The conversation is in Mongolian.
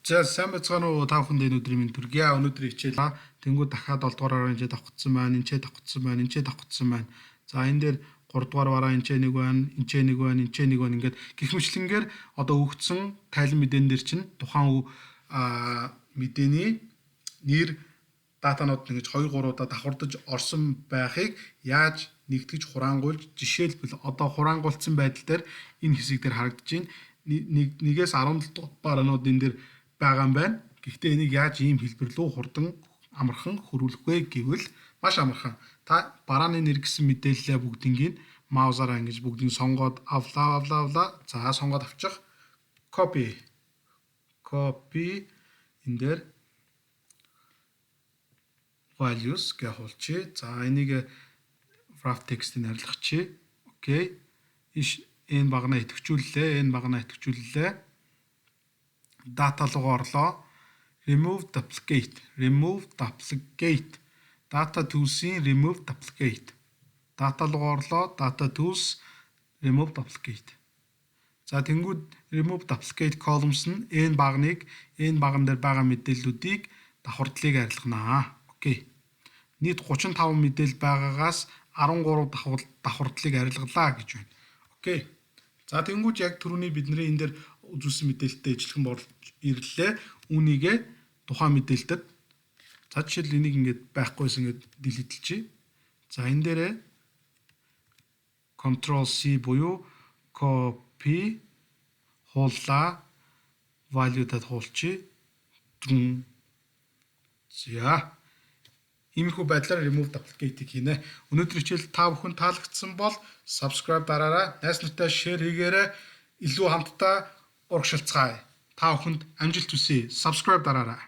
За сайн байцгаана уу та бүхэнд энэ өдрийн мэнд төргий. Өнөөдөр хичээл тэнгуү дахиад 7 дугаар бараа энэчээ давхцсан байна. Энэчээ давхцсан байна. Энэчээ давхцсан байна. За энэ дээр 3 дугаар бараа энэчээ нэг байна. Энэчээ нэг байна. Энэчээ нэг байна. Ингээд гих мэтлэнгээр одоо өгөгдсөн тайлан мэдэн дээр чинь тухайн мэдээний нэр датанууд ингэж 2 3 удаа давхардаж орсон байхыг яаж нэгтгэж хураангуйлж жишээлбэл одоо хураангуулсан байдал дээр энэ хэсэг дээр харагдаж байна. Нэгээс 17 дугаар бараанууд энэ дээр байгаа юм байна. Гэхдээ энийг яаж ийм хэлбэр рүү хурдан амархан хөрвүүлэх вэ гэвэл маш амархан. Та барааны нэр гэсэн мэдээлэлээ бүгднийг маусаараа ингэж бүгдийг сонгоод авлаа. За сонгоод авчих. Copy энэ дээр values гэж хуулчих. За энийг wrap text-ийг арилгачих. Окей. Энэ багнаа идэвхжүүллээ. Data руу орлоо. Remove duplicate. Data tools-ийн remove duplicate. Data руу орлоо. Data tools remove duplicate. За тэнгууд remove duplicate columns нь энэ баган дээр байгаа мэдээллүүдийг давхардлыг арилганаа. Окей. Нийт 35 мэдээлэл байгаагаас 13 давхардлыг арилгалаа гэж байна. Окей. За тэнгууд яг түрүүний бидний энэ дээр үзүүлсэн мэдээлэлтэй ижилхэн болж ирлээ. Үүнийгээ тухайн мэдээлэлд за жишээл энийг ингээд байхгүйсэн ингээд дэлгэдэлчихье. За энэ дээрээ Ctrl C буюу copy хуулаа value-дад хуулчих. За иймэрхүү байдлаар remove duplicate-ийг хийнэ. Өнөөдрийн хичээл та бүхэн таалагдсан бол subscribe дараарай. Найз нартай share хийгээрэй. Илүү хамтдаа урагшилцгаая. Та бүхэнд амжилт хүсье. Subscribe дараарай.